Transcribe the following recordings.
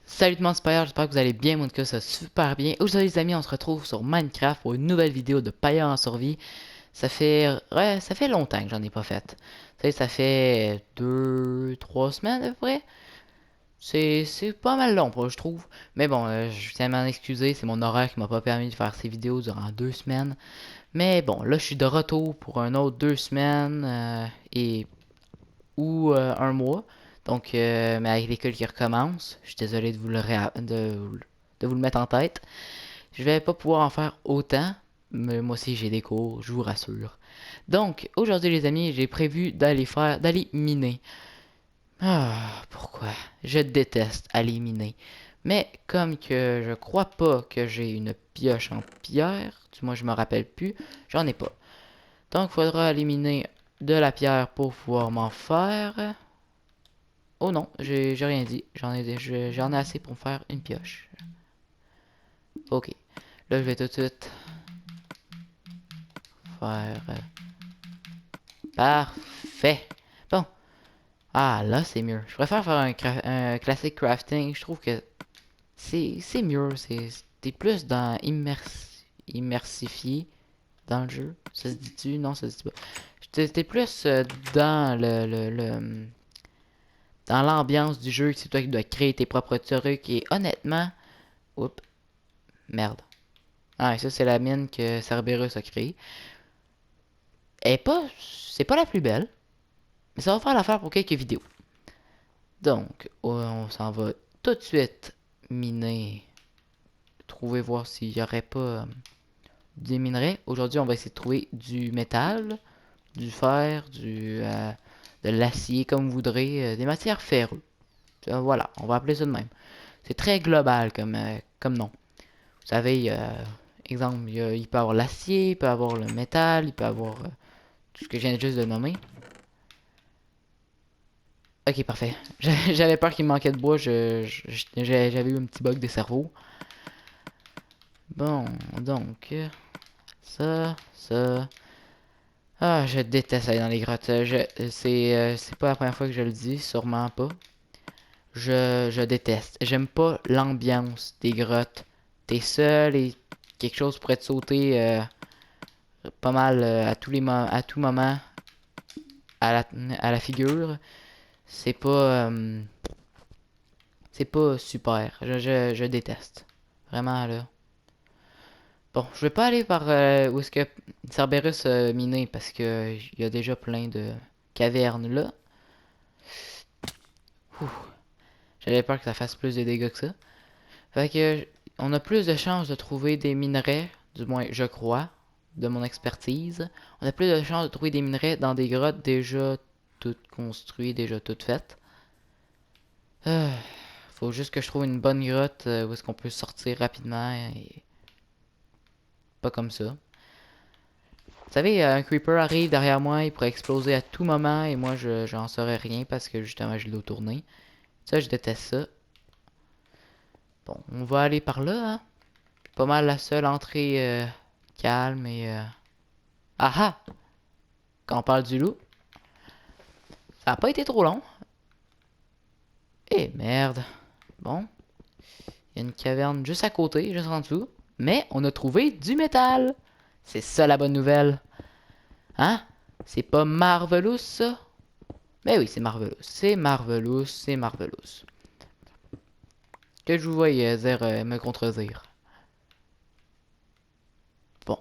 Salut tout le monde, c'est Payeur, j'espère que vous allez bien, moi en tout cas ça va super bien. Aujourd'hui les amis, on se retrouve sur Minecraft pour une nouvelle vidéo de Payeur en survie. Ça fait longtemps que j'en ai pas fait. Ça fait 2, 3 semaines à peu près. C'est pas mal long je trouve. Mais bon, je tiens à m'en excuser, c'est mon horaire qui m'a pas permis de faire ces vidéos durant 2 semaines. Mais bon, là je suis de retour pour un autre 2 semaines ou un mois. Donc, mais avec l'école qui recommence, je suis désolé de de vous le mettre en tête. Je vais pas pouvoir en faire autant, mais moi aussi j'ai des cours, je vous rassure. Donc, aujourd'hui les amis, j'ai prévu d'aller miner. Ah, pourquoi? Je déteste aller miner. Mais comme que je crois pas que j'ai une pioche en pierre, du moins je me rappelle plus, j'en ai pas. Donc, il faudra aller miner de la pierre pour pouvoir m'en faire. Oh non, j'ai rien dit. J'en ai assez pour me faire une pioche. Ok. Là, je vais tout de suite faire... Parfait. Bon. Ah, là, c'est mieux. Je préfère faire un classique crafting. Je trouve que c'est mieux. T'es plus dans immersifié dans le jeu. Ça se dit-tu? Non, ça se dit pas. T'es plus dans dans l'ambiance du jeu. C'est toi qui dois créer tes propres trucs. Et honnêtement... Oups. Merde. Ah, ça, c'est la mine que Cerberus a créée. C'est pas la plus belle, mais ça va faire l'affaire pour quelques vidéos. Donc, on s'en va tout de suite miner, trouver, voir s'il n'y aurait pas des minerais. Aujourd'hui, on va essayer de trouver du métal, du fer, de l'acier, comme vous voudrez, des matières ferreuses. Voilà, on va appeler ça de même. C'est très global comme nom. Vous savez, exemple, il peut avoir l'acier, il peut avoir le métal, il peut avoir tout ce que je viens juste de nommer. Ok, parfait. J'avais peur qu'il me manquait de bois, j'avais eu un petit bug de cerveau. Bon, donc, ça. Ah, je déteste aller dans les grottes. C'est pas la première fois que je le dis, sûrement pas. Je déteste. J'aime pas l'ambiance des grottes. T'es seul et quelque chose pourrait te sauter pas mal à tout moment à la figure. C'est pas, c'est pas super. Je déteste. Vraiment, là. Bon, je vais pas aller par où est-ce que Cerberus a miné parce que il y a déjà plein de cavernes là. Ouh, j'avais peur que ça fasse plus de dégâts que ça. Fait que on a plus de chances de trouver des minerais, du moins je crois, de mon expertise. On a plus de chances de trouver des minerais dans des grottes déjà toutes construites, déjà toutes faites. Euh, Faut juste que je trouve une bonne grotte où est-ce qu'on peut sortir rapidement et pas comme ça. Vous savez, un creeper arrive derrière moi, il pourrait exploser à tout moment et moi j'en saurais rien parce que justement je l'ai tourné. Ça, je déteste ça. Bon, on va aller par là, hein. Pas mal la seule entrée calme et... Ah ah! Quand on parle du loup, ça a pas été trop long. Eh merde. Bon, il y a une caverne juste à côté, juste en dessous. Mais on a trouvé du métal. C'est ça la bonne nouvelle. Hein? C'est pas marvelous ça? Mais oui, c'est marvelous. C'est marvelous, c'est marvelous. Que je vous voyais dire me contredire. Bon,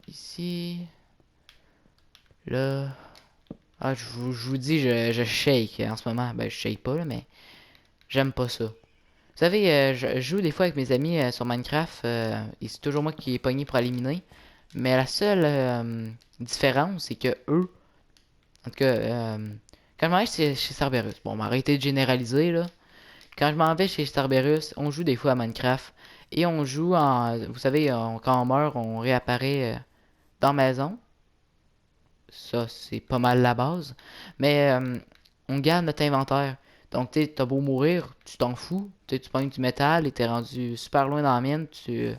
ici, là. Ah, je vous dis, je shake en ce moment. Ben, je shake pas, là, mais j'aime pas ça. Vous savez, je joue des fois avec mes amis sur Minecraft. Et c'est toujours moi qui est pogné pour éliminer. Mais la seule différence, c'est que eux, en tout cas, quand je m'en vais chez Cerberus, bon, on m'a arrêté de généraliser, là. Quand je m'en vais chez Cerberus, on joue des fois à Minecraft. Et on joue en. Vous savez, quand on meurt, on réapparaît dans la maison. Ça, c'est pas mal la base. Mais on garde notre inventaire. Donc, tu t'as beau mourir, tu t'en fous. Tu pognes du métal et t'es rendu super loin dans la mine. Tu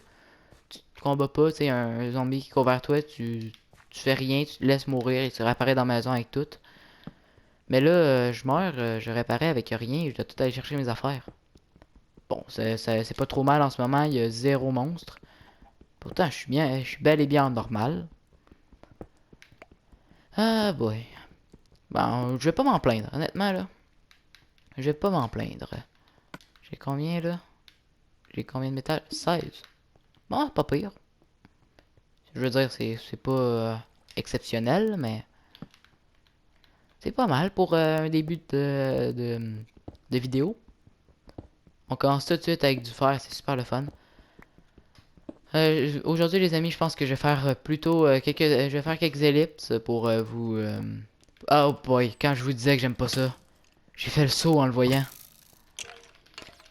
te combats pas. Tu sais, un zombie qui court vers toi, tu fais rien, tu te laisses mourir et tu réapparais dans la maison avec tout. Mais là, je meurs, je réparais avec rien, je dois tout aller chercher mes affaires. Bon, c'est pas trop mal en ce moment, il y a zéro monstre. Pourtant, je suis bel et bien en normal. Ah boy. Bon, je vais pas m'en plaindre, honnêtement là. Je vais pas m'en plaindre. J'ai combien là? J'ai combien de métal? 16. Bon, pas pire. Je veux dire, c'est pas exceptionnel, mais c'est pas mal pour un début de vidéo. On commence tout de suite avec du fer, c'est super le fun. Aujourd'hui, les amis, je pense que je vais faire plutôt je vais faire quelques ellipses pour vous. Oh boy, quand je vous disais que j'aime pas ça, j'ai fait le saut en le voyant.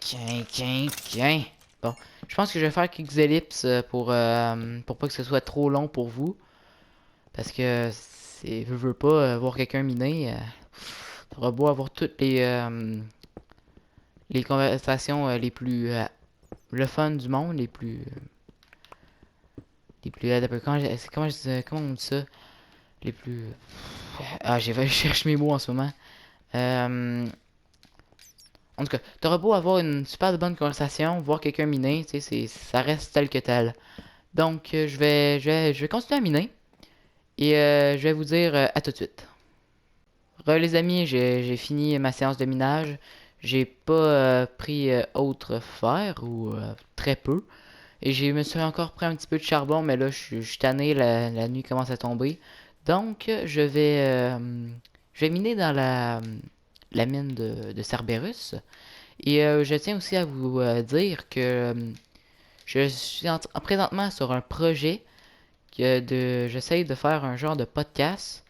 Tiens, tiens, tiens. Bon, je pense que je vais faire quelques ellipses pour pas que ce soit trop long pour vous. Parce que veux pas voir quelqu'un miner. T'auras beau avoir toutes les conversations les plus le fun du monde, les plus comment on dit ça? Les plus ah je cherche mes mots en ce moment. Euh, En tout cas, t'auras beau avoir une super bonne conversation, voir quelqu'un miner, tu sais, ça reste tel que tel. Donc, je vais continuer à miner et je vais vous dire à tout de suite. Les amis, j'ai fini ma séance de minage. J'ai pas pris autre fer ou très peu. Et je me suis encore pris un petit peu de charbon, mais là, je suis tanné, la nuit commence à tomber. Donc, je vais miner dans la mine de Cerberus. Et je tiens aussi à vous dire que je suis présentement sur un projet j'essaye de faire un genre de podcast.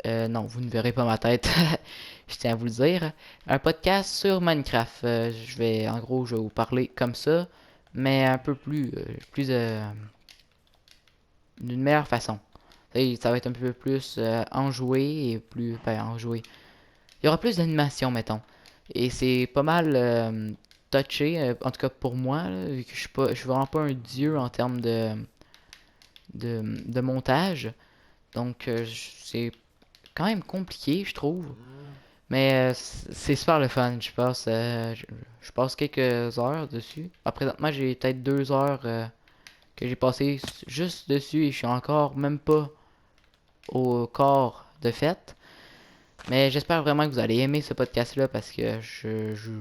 Non, vous ne verrez pas ma tête. Je tiens à vous le dire. Un podcast sur Minecraft. En gros, je vais vous parler comme ça, mais un peu d'une meilleure façon. Ça va être un peu plus enjoué et enjoué. Il y aura plus d'animation, mettons. Et c'est pas mal touché, en tout cas pour moi, là, vu que je suis vraiment pas un dieu en termes de montage. Donc c'est quand même compliqué, je trouve. Mais c'est super le fun. Je passe quelques heures dessus. Présentement, j'ai peut-être 2 heures que j'ai passé juste dessus et je suis encore même pas au corps de fête. Mais j'espère vraiment que vous allez aimer ce podcast-là parce que je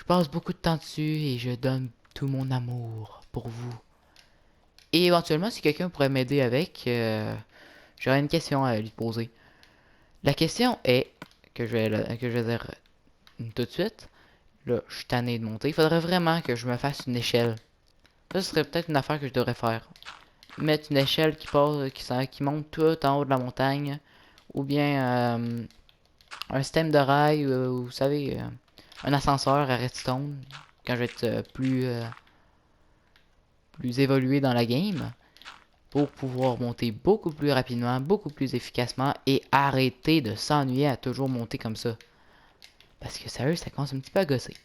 passe beaucoup de temps dessus et je donne tout mon amour pour vous. Et éventuellement, si quelqu'un pourrait m'aider avec, j'aurais une question à lui poser. La question est, que je vais dire tout de suite, là, je suis tanné de monter. Il faudrait vraiment que je me fasse une échelle. Ça, ce serait peut-être une affaire que je devrais faire. Mettre une échelle qui monte tout en haut de la montagne. Ou bien un système de rail, vous savez, un ascenseur à redstone. Quand je vais être plus évolué dans la game. Pour pouvoir monter beaucoup plus rapidement, beaucoup plus efficacement. Et arrêter de s'ennuyer à toujours monter comme ça. Parce que sérieux, ça commence un petit peu à gosser.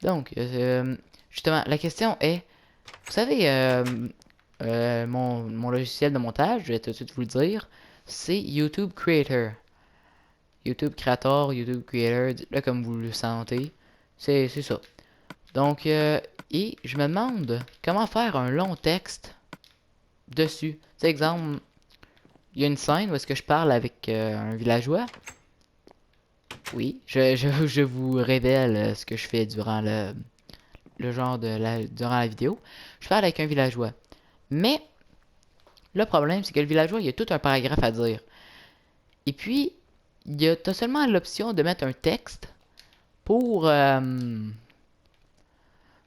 Donc, justement, la question est, vous savez, mon logiciel de montage, je vais tout de suite vous le dire, c'est YouTube Creator. YouTube Creator, YouTube Creator, dites-le comme vous le sentez. C'est ça. Donc, et je me demande comment faire un long texte dessus. Tu sais, exemple, il y a une scène où est-ce que je parle avec un villageois. Oui, je vous révèle ce que je fais durant le genre durant la vidéo. Je parle avec un villageois. Mais le problème, c'est que le villageois, il y a tout un paragraphe à dire. Et puis, t'as seulement l'option de mettre un texte pour, euh,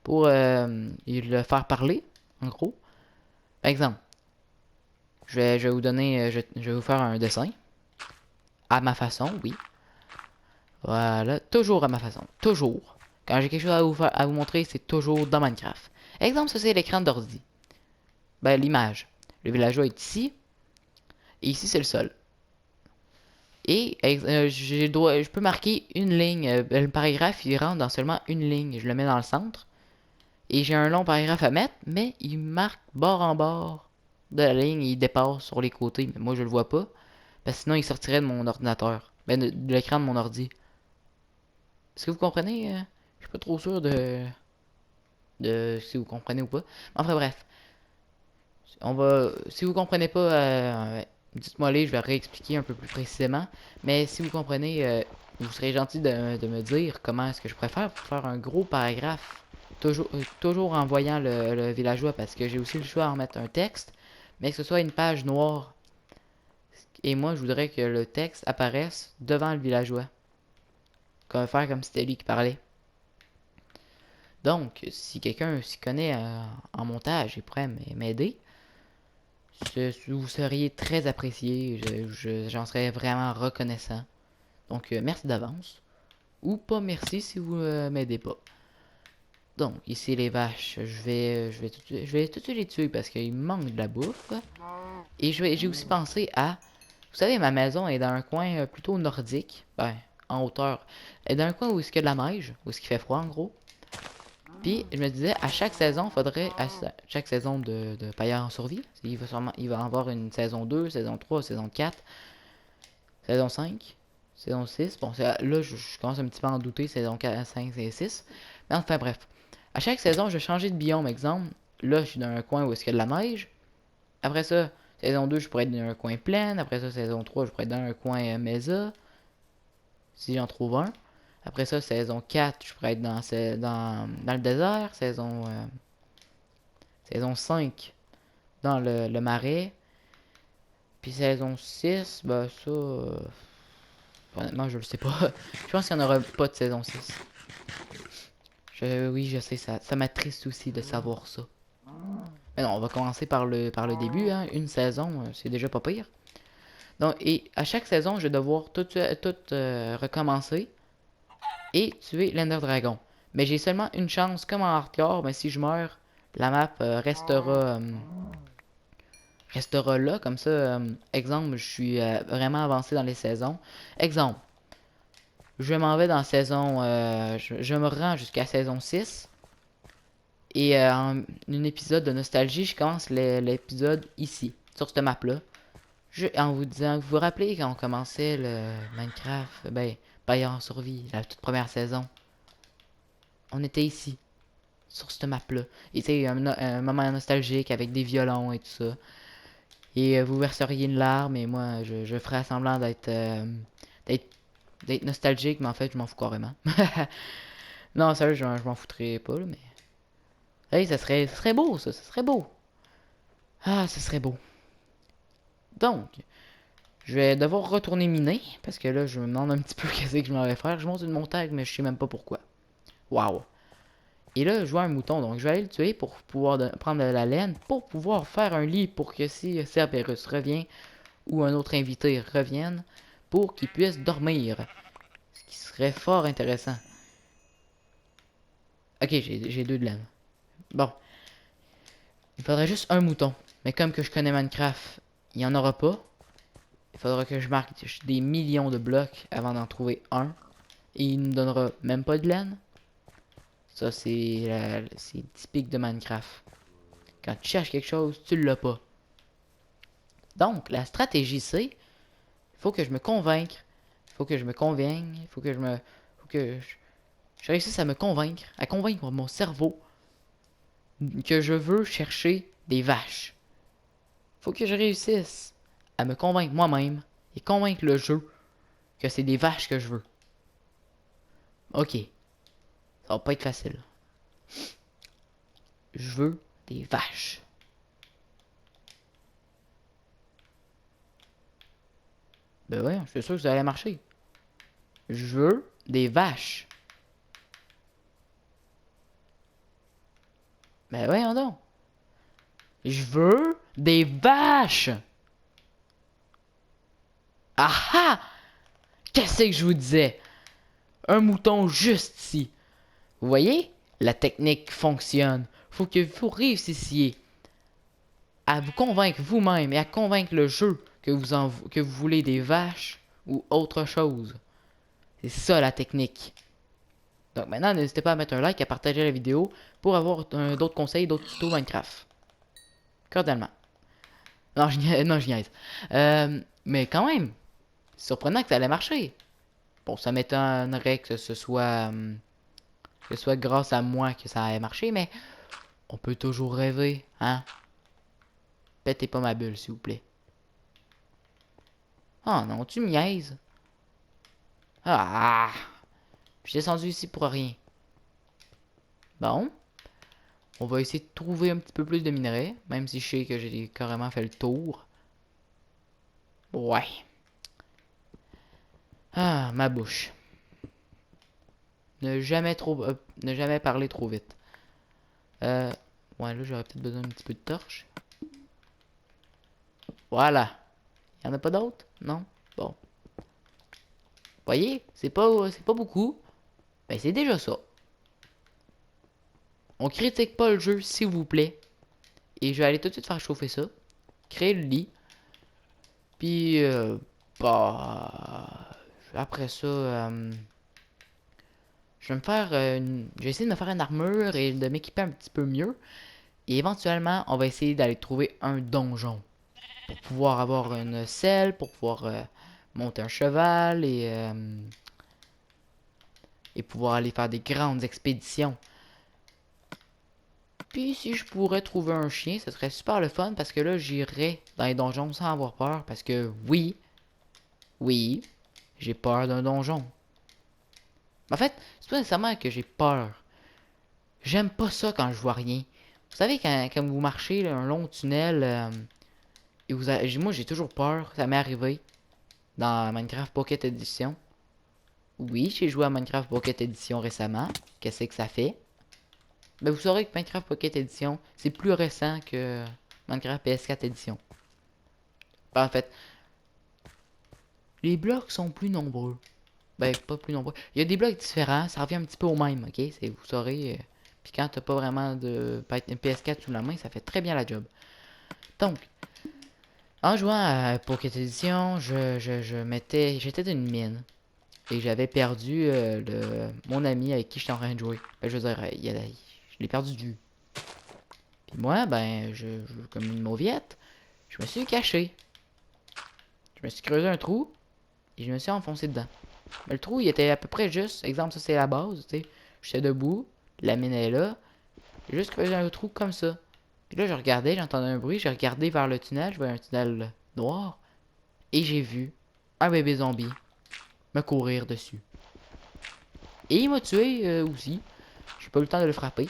pour le faire parler, en gros. Par exemple, je vais vous donner, je vais vous faire un dessin. À ma façon, oui. Voilà, toujours à ma façon. Toujours. Quand j'ai quelque chose à vous montrer, c'est toujours dans Minecraft. Exemple, ça c'est l'écran d'ordi. Ben, l'image. Le villageois est ici. Et ici, c'est le sol. Et je peux marquer une ligne. Le paragraphe, il rentre dans seulement une ligne. Je le mets dans le centre. Et j'ai un long paragraphe à mettre, mais il marque bord en bord de la ligne et il dépasse sur les côtés. Mais moi, je le vois pas. Parce que sinon, il sortirait de mon ordinateur. Ben, de l'écran de mon ordi. Est-ce que vous comprenez? Je suis pas trop sûr de si vous comprenez ou pas. Enfin bref. Si vous comprenez pas, dites-moi les, je vais réexpliquer un peu plus précisément. Mais si vous comprenez, vous serez gentil de me dire comment est-ce que je préfère pour faire un gros paragraphe. Toujours en voyant le villageois parce que j'ai aussi le choix en mettre un texte, mais que ce soit une page noire. Et moi, je voudrais que le texte apparaisse devant le villageois. Faire comme si c'était lui qui parlait. Donc, si quelqu'un s'y connaît en montage et pourrait m'aider, vous seriez très apprécié. J'en serais vraiment reconnaissant. Donc, merci d'avance. Ou pas merci si vous m'aidez pas. Donc, ici les vaches, je vais tout de suite les tuer parce qu'il me manque de la bouffe. Et j'ai aussi pensé à... Vous savez, ma maison est dans un coin plutôt nordique. Ben, en hauteur. Elle est dans un coin où il y a de la neige, où il fait froid en gros. Puis, je me disais, à chaque saison, chaque saison de Paillard en survie, il va avoir une saison 2, saison 3, saison 4, saison 5, saison 6. Bon, là, je commence un petit peu à en douter, saison 4, 5 et 6. Mais enfin, bref. À chaque saison, je vais changer de biome, exemple. Là, je suis dans un coin où il y a de la neige. Après ça, saison 2, je pourrais être dans un coin plein. Après ça, saison 3, je pourrais être dans un coin mesa. Si j'en trouve un. Après ça, saison 4, je pourrais être dans le désert. Saison 5, dans le marais. Puis saison 6, bah ça... honnêtement, je le sais pas. Je pense qu'il n'y en aura pas de saison 6. Oui, je sais, ça m'attriste aussi de savoir ça. Mais non, on va commencer par le début, hein. Une saison, c'est déjà pas pire. Donc, et à chaque saison, je vais devoir tout recommencer et tuer l'Ender Dragon. Mais j'ai seulement une chance, comme en hardcore, mais si je meurs, la map restera là. Comme ça, exemple, je suis vraiment avancé dans les saisons. Exemple, je m'en vais dans saison... je me rends jusqu'à saison 6. Et en un épisode de nostalgie, je commence l'épisode ici, sur cette map-là. En vous disant, vous vous rappelez quand on commençait le Minecraft, ben, Paillard en survie, la toute première saison. On était ici, sur cette map-là. Et c'est un moment nostalgique avec des violons et tout ça. Et vous verseriez une larme et moi, je ferais semblant d'être d'être nostalgique, mais en fait, je m'en fous carrément. Non, sérieux, je m'en foutrais pas, là, mais... Hey, ça serait beau, ça serait beau. Ah, ça serait beau. Donc, je vais devoir retourner miner, parce que là, je me demande un petit peu qu'est-ce que je m'en vais faire. Je monte une montagne, mais je sais même pas pourquoi. Waouh. Et là, je vois un mouton, donc je vais aller le tuer pour pouvoir prendre de la laine, pour pouvoir faire un lit pour que si Cerberus revient, ou un autre invité revienne, pour qu'il puisse dormir. Ce qui serait fort intéressant. Ok, j'ai deux de laine. Bon. Il faudrait juste un mouton. Mais comme que je connais Minecraft, il n'y en aura pas. Il faudra que je marque des millions de blocs avant d'en trouver un. Et il ne donnera même pas de laine. Ça, c'est typique de Minecraft. Quand tu cherches quelque chose, tu l'as pas. Donc, la stratégie, c'est... Il faut que je me convainque. Il faut que je me convienne. Il faut que je réussisse à me convaincre. À convaincre mon cerveau que je veux chercher des vaches. Il faut que je réussisse à me convaincre moi-même et convaincre le jeu que c'est des vaches que je veux. Ok. Ça va pas être facile. Je veux des vaches. Ben ouais, je suis sûr que ça allait marcher. Je veux des vaches. Ben voyons donc. Je veux des vaches. Ah ah! Qu'est-ce que je vous disais? Un mouton juste ici. Vous voyez? La technique fonctionne. Faut que vous réussissiez à vous convaincre vous-même et à convaincre le jeu que vous voulez des vaches ou autre chose. C'est ça la technique. Donc maintenant, n'hésitez pas à mettre un like et à partager la vidéo pour avoir d'autres conseils, d'autres tutos Minecraft. Cordialement. Non, non, je niaise. Mais quand même, c'est surprenant que ça allait marcher. Bon, ça m'étonnerait que ce soit grâce à moi que ça ait marché, mais on peut toujours rêver, hein? Pétez pas ma bulle, s'il vous plaît. Oh non, tu me niaises. Ah! Je suis descendu ici pour rien. Bon, on va essayer de trouver un petit peu plus de minerais, même si je sais que j'ai carrément fait le tour. Ouais. Ah, ma bouche. Ne jamais parler trop vite. Euh, ouais, là, j'aurais peut-être besoin d'un petit peu de torche. Voilà. Y en a pas d'autres? Non? Bon. Voyez, c'est pas beaucoup. Ben, c'est déjà ça. On critique pas le jeu, s'il vous plaît. Et je vais aller tout de suite faire chauffer ça. Créer le lit. Puis, bah... Après ça, je vais me faire je vais essayer de me faire une armure et de m'équiper un petit peu mieux. Et éventuellement, on va essayer d'aller trouver un donjon. Pour pouvoir avoir une selle, pour pouvoir monter un cheval et pouvoir aller faire des grandes expéditions. Puis si je pourrais trouver un chien, ce serait super le fun parce que là j'irais dans les donjons sans avoir peur parce que oui, j'ai peur d'un donjon. En fait, c'est pas nécessairement que j'ai peur. J'aime pas ça quand je vois rien. Vous savez quand vous marchez là, un long tunnel et moi j'ai toujours peur, ça m'est arrivé dans Minecraft Pocket Edition. Oui, j'ai joué à Minecraft Pocket Edition récemment. Qu'est-ce que ça fait? Ben, vous saurez que Minecraft Pocket Edition, c'est plus récent que Minecraft PS4 Edition. Ben, en fait, les blocs sont plus nombreux. Ben, pas plus nombreux. Il y a des blocs différents, ça revient un petit peu au même, ok? Vous saurez. Puis quand t'as pas vraiment de PS4 sous la main, ça fait très bien la job. Donc, en jouant à Pocket Edition, j'étais d'une mine. Et j'avais perdu mon ami avec qui j'étais en train de jouer. Ben, je veux dire, je l'ai perdu de vue. Puis moi, ben, comme une mauviette, je me suis caché. Je me suis creusé un trou et je me suis enfoncé dedans. Mais le trou, il était à peu près juste. Exemple, ça c'est la base, tu sais. J'étais debout, la mine est là. J'ai juste creusé un trou comme ça. Puis là, je regardais, j'entendais un bruit, j'ai regardé vers le tunnel, je voyais un tunnel noir. Et j'ai vu un bébé zombie me courir dessus. Et il m'a tué aussi. J'ai pas eu le temps de le frapper.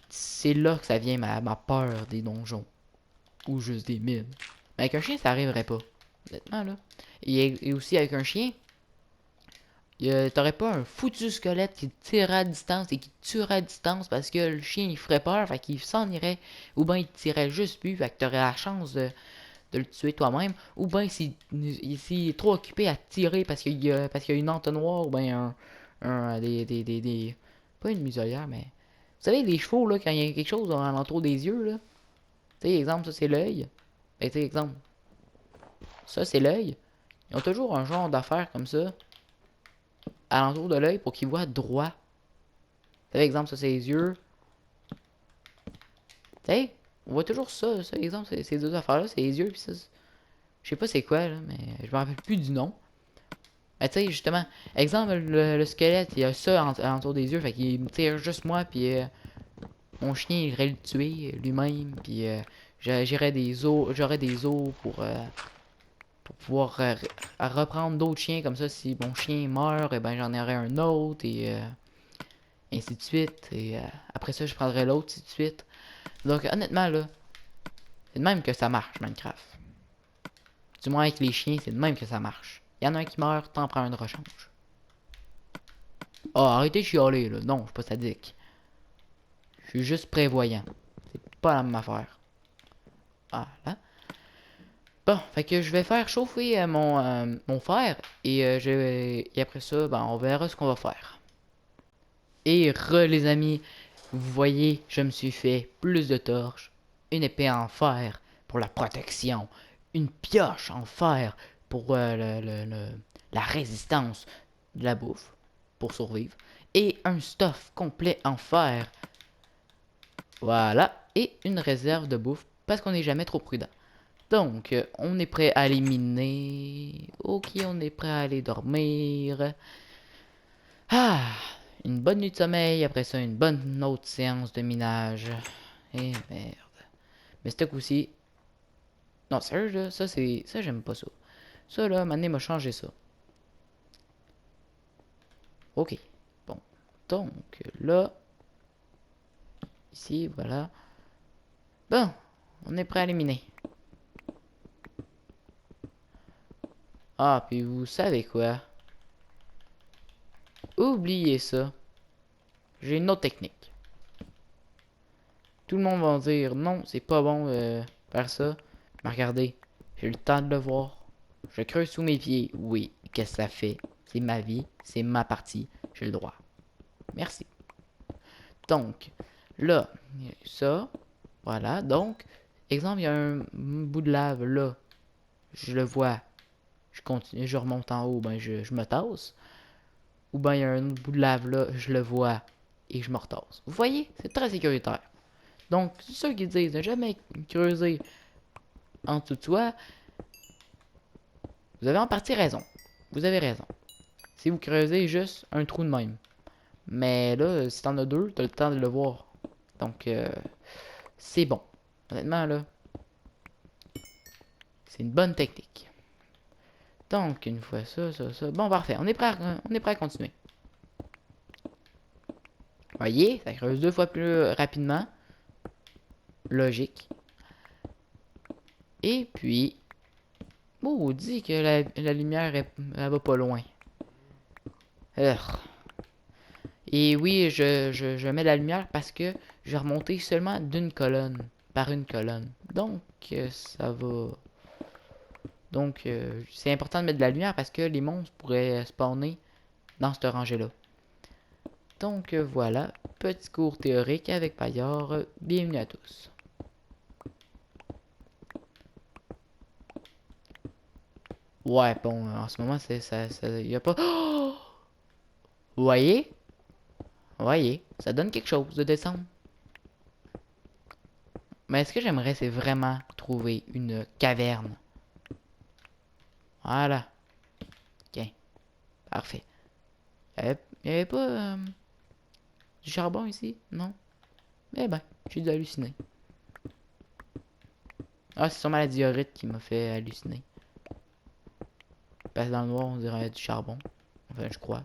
C'est là que ça vient ma peur des donjons. Ou juste des mines. Mais avec un chien, ça arriverait pas. Honnêtement, là. Et aussi avec un chien, t'aurais pas un foutu squelette qui te tirerait à distance et qui te tuerait à distance parce que le chien il ferait peur, fait qu'il s'en irait. Ou bien il te tirait juste plus, fait que t'aurais la chance de le tuer toi-même. Ou bien s'il est trop occupé à tirer parce qu'il y a une entonnoir ou bien pas une muselière, mais. Vous savez, les chevaux, là, quand il y a quelque chose à l'entour des yeux, là. Tu sais, exemple, ça c'est l'œil. Ben, tu sais, exemple, ça c'est l'œil. Ils ont toujours un genre d'affaire comme ça à l'entour de l'œil pour qu'il voit droit. Tu sais, exemple, ça c'est les yeux. Tu sais, on voit toujours ça, exemple, ces deux affaires-là, c'est les yeux, puis ça. Je sais pas c'est quoi, là, mais je me rappelle plus du nom. Mais tu sais, justement, exemple, le squelette, il y a ça à l'entour des yeux, fait qu'il me tire juste moi, puis mon chien il irait le tuer lui-même, puis j'aurais des os pour pouvoir reprendre d'autres chiens comme ça. Si mon chien meurt, et ben j'en aurai un autre et ainsi de suite. Et après ça, je prendrai l'autre, ainsi de suite. Donc honnêtement là, c'est de même que ça marche Minecraft. Du moins avec les chiens, c'est de même que ça marche. Il y en a un qui meurt, t'en prends un de rechange. Oh, arrêtez de chialer là. Non, je suis pas sadique. Je suis juste prévoyant. C'est pas la même affaire. Ah là. Bon, fait que je vais faire chauffer mon fer et après ça, ben, on verra ce qu'on va faire. Et les amis, vous voyez, je me suis fait plus de torches, une épée en fer pour la protection, une pioche en fer pour la résistance de la bouffe, pour survivre, et un stuff complet en fer. Voilà, et une réserve de bouffe parce qu'on n'est jamais trop prudent. Donc, on est prêt à aller miner. Ok, on est prêt à aller dormir. Ah, une bonne nuit de sommeil. Après ça, une bonne autre séance de minage. Eh merde. Mais ce coup-ci... Non, sérieux, là, ça, c'est... Ça, j'aime pas ça. Ça, là, Mané m'a changé ça. Ok. Bon. Donc, là... Ici, voilà. Bon, on est prêt à éliminer. Ah, puis vous savez quoi? Oubliez ça. J'ai une autre technique. Tout le monde va dire non, c'est pas bon de faire ça. Mais regardez, j'ai le temps de le voir. Je creuse sous mes pieds. Oui, qu'est-ce que ça fait? C'est ma vie, c'est ma partie. J'ai le droit. Merci. Donc, là, ça, voilà. Donc, exemple, il y a un bout de lave là. Je le vois. Je continue, je remonte en haut, ben je me tasse. Ou bien il y a un autre bout de lave là, je le vois et je me retasse. Vous voyez, c'est très sécuritaire. Donc, ceux qui disent ne jamais creuser en dessous de soi, vous avez en partie raison. Vous avez raison. Si vous creusez juste un trou de même. Mais là, si t'en as deux, t'as le temps de le voir. Donc, c'est bon. Honnêtement, là, c'est une bonne technique. Donc, une fois ça, ça, ça. Bon, parfait. On est prêt à continuer. Voyez, ça creuse 2 fois plus rapidement. Logique. Et puis, oh, on dit que la lumière, elle va pas loin. Urgh. Et oui, je mets la lumière parce que je vais remonter seulement d'une colonne, par une colonne. Donc, ça va... Donc, c'est important de mettre de la lumière parce que les monstres pourraient spawner dans cette rangée-là. Donc, voilà, petit cours théorique avec Paillard. Bienvenue à tous. Ouais, bon, en ce moment, y a pas... Oh! Vous voyez? Voyez, ça donne quelque chose de descendre. Mais ce que j'aimerais, c'est vraiment trouver une caverne. Voilà. Ok, parfait. Il y avait pas du charbon ici? Non? Eh ben, j'ai dû halluciner. Ah, c'est sûrement la diorite qui m'a fait halluciner. Parce que dans le noir, on dirait du charbon. Enfin, je crois.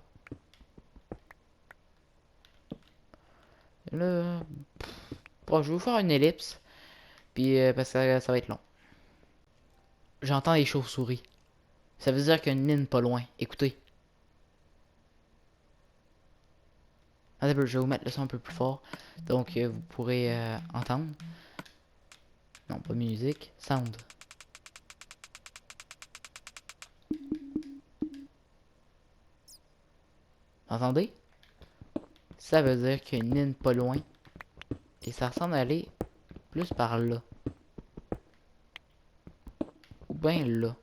Là, bon, je vais vous faire une ellipse. Puis, parce que ça va être long. J'entends les chauves-souris. Ça veut dire qu'il y a une mine pas loin. Écoutez. Attends, je vais vous mettre le son un peu plus fort. Donc, vous pourrez entendre. Non, pas musique. Sound. Entendez? Ça veut dire qu'il y a une mine pas loin. Et ça ressemble à aller plus par là. Ou bien là.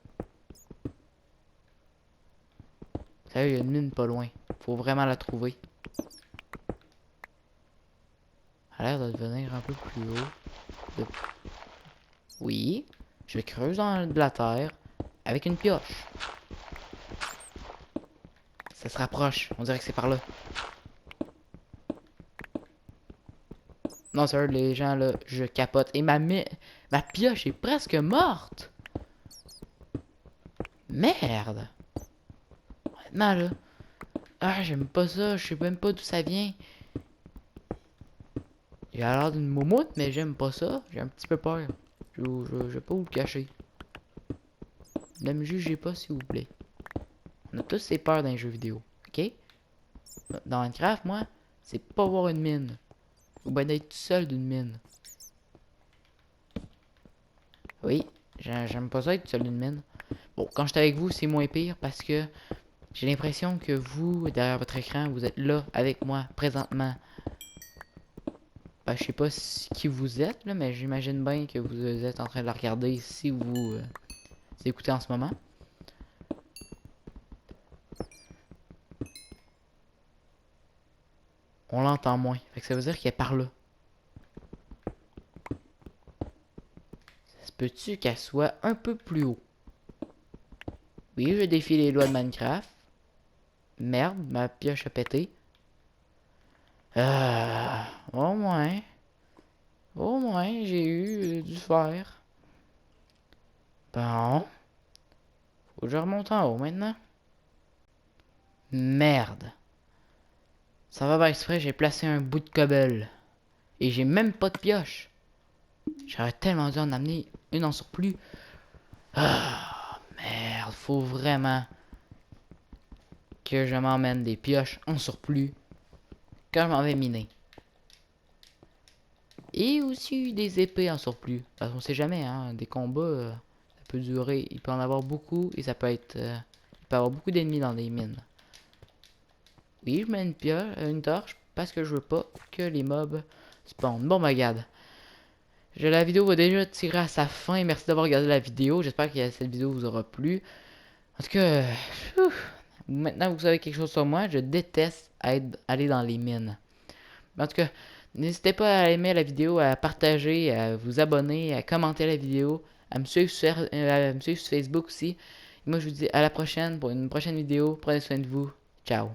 Ça il y a une mine pas loin. Faut vraiment la trouver. Elle a l'air de devenir un peu plus haut. De... Oui. Je creuse dans de la terre avec une pioche. Ça se rapproche. On dirait que c'est par là. Non, sérieux, les gens, là, je capote. Et ma pioche est presque morte. Merde. Honnêtement, là. Ah, j'aime pas ça. Je sais même pas d'où ça vient. Il a l'air d'une moumoute, mais j'aime pas ça. J'ai un petit peu peur. Je vais pas vous le cacher. Ne me jugez pas, s'il vous plaît. On a tous ces peurs dans les jeux vidéo. Ok? Dans Minecraft, moi, c'est pas voir une mine. Ou bien d'être tout seul d'une mine. Oui, j'aime pas ça être tout seul d'une mine. Bon, quand je suis avec vous, c'est moins pire parce que j'ai l'impression que vous, derrière votre écran, vous êtes là avec moi présentement. Ben, je sais pas qui vous êtes, là, mais j'imagine bien que vous êtes en train de la regarder si vous écoutez en ce moment. On l'entend moins. Fait que ça veut dire qu'elle est par là. peux-tu qu'elle soit un peu plus haut? Oui, je défie les lois de Minecraft. Merde, ma pioche a pété. Au moins. Au moins, j'ai eu du fer. Bon. Faut que je remonte en haut maintenant. Merde. Ça va bien exprès, j'ai placé un bout de cobble. Et j'ai même pas de pioche. J'aurais tellement dû en amener une en surplus. Merde, faut vraiment que je m'emmène des pioches en surplus quand je m'en vais miner. Et aussi des épées en surplus. Parce qu'on sait jamais, hein, des combats, ça peut durer. Il peut en avoir beaucoup et ça peut être... il peut y avoir beaucoup d'ennemis dans les mines. Oui, je mets une pioche, une torche parce que je veux pas que les mobs spawnent. Bon, bah, regarde. La vidéo va déjà tirer à sa fin. Merci d'avoir regardé la vidéo. J'espère que cette vidéo vous aura plu. En tout cas, maintenant vous savez quelque chose sur moi. Je déteste aller dans les mines. Mais en tout cas, n'hésitez pas à aimer la vidéo, à partager, à vous abonner, à commenter la vidéo, à me suivre sur Facebook aussi. Et moi, je vous dis à la prochaine pour une prochaine vidéo. Prenez soin de vous. Ciao.